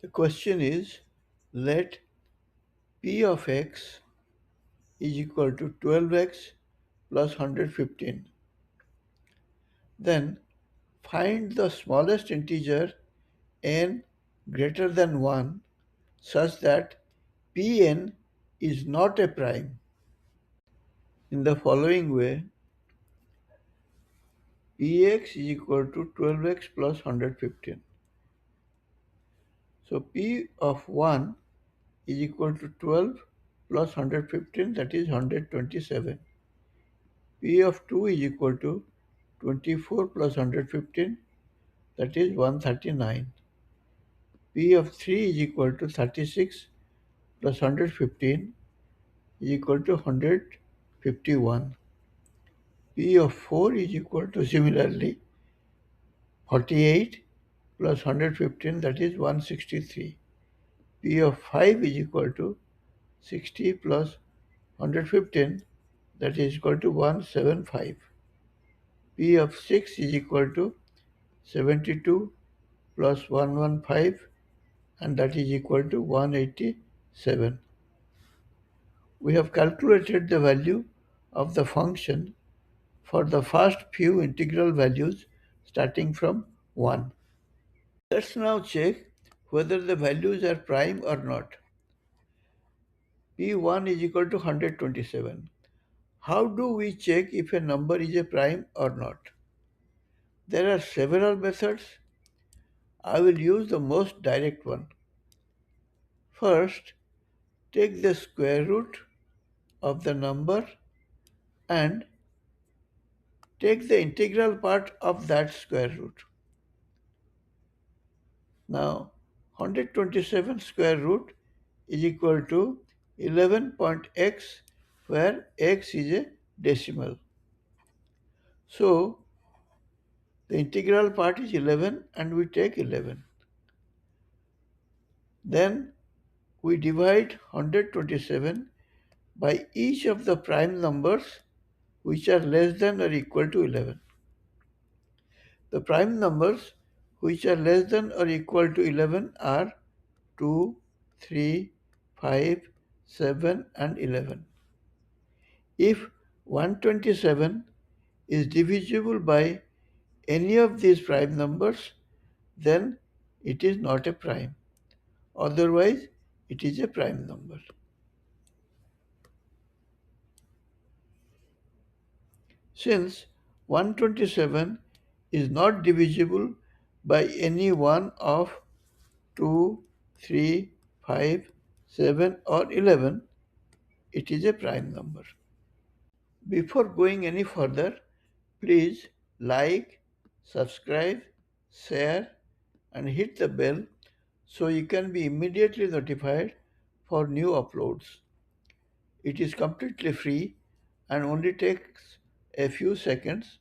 The question is, let P of x is equal to 12x plus 115. Then find the smallest integer n greater than 1 such that Pn is not a prime. In the following way, Px is equal to 12x plus 115. So P of 1 is equal to 12 plus 115, that is 127. P of 2 is equal to 24 plus 115, that is 139. P of 3 is equal to 36 plus 115 is equal to 151. P of 4 is equal to similarly 48 plus 115, that is 163. P of 5 is equal to 60 plus 115, that is equal to 175. P of 6 is equal to 72 plus 115, and that is equal to 187. We have calculated the value of the function for the first few integral values starting from 1. Let's now check whether the values are prime or not. P1 is equal to 127. How do we check if a number is a prime or not? There are several methods. I will use the most direct one. First, take the square root of the number and take the integral part of that square root. Now, 127 square root is equal to 11.x, where x is a decimal. So, the integral part is 11 and we take 11. Then we divide 127 by each of the prime numbers which are less than or equal to 11. The prime numbers which are less than or equal to 11 are 2, 3, 5, 7 and 11. If 127 is divisible by any of these prime numbers, then it is not a prime. Otherwise, it is a prime number. Since 127 is not divisible by any one of 2, 3, 5, 7 or 11, it is a prime number. Before going any further, please like, subscribe, share and hit the bell so you can be immediately notified for new uploads. It is completely free and only takes a few seconds,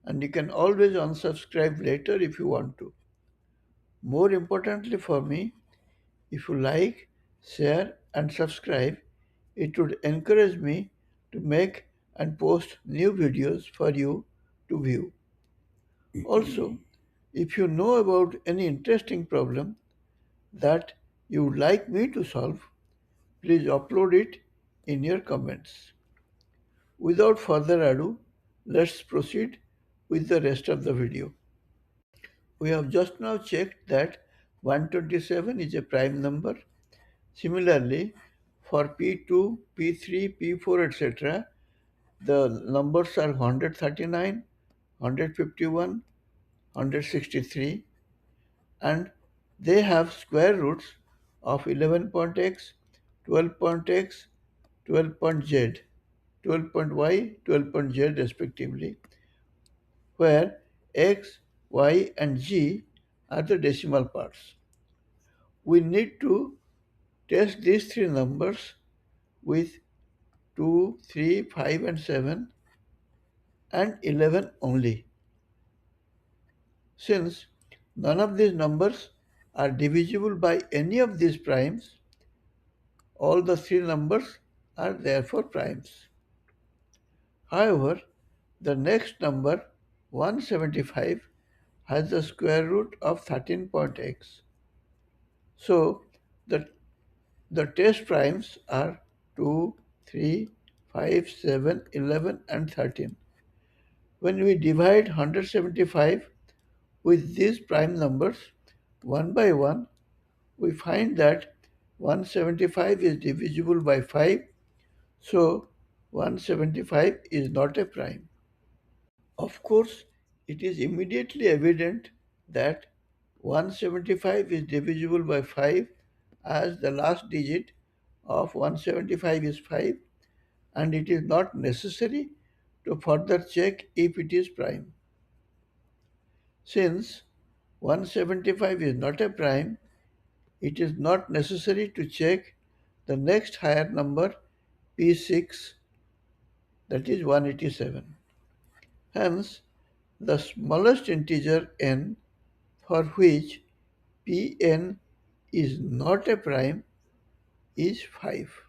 and you can always unsubscribe later if you want to. More importantly for me, if you like, share and subscribe, it would encourage me to make and post new videos for you to view. Also, if you know about any interesting problem that you would like me to solve, please upload it in your comments. Without further ado, let's proceed with the rest of the video. We have just now checked that 127 is a prime number. Similarly, for P2, P3, P4, etc., the numbers are 139, 151, 163, and they have square roots of 11.x, 12.x, 12.z, 12.y, 12.z respectively, where x, y, and z are the decimal parts. We need to test these three numbers with 2, 3, 5, and 7 and 11 only. Since none of these numbers are divisible by any of these primes, all the three numbers are therefore primes. However, the next number, 175, has the square root of 13.x. So the, the test primes are 2, 3, 5, 7, 11, and 13. When we divide 175 with these prime numbers one by one, we find that 175 is divisible by 5, so 175 is not a prime. Of course, it is immediately evident that 175 is divisible by 5 as the last digit of 175 is 5, and it is not necessary to further check if it is prime. Since 175 is not a prime, it is not necessary to check the next higher number P6, that is 187. Hence, the smallest integer n for which Pn is not a prime is 5.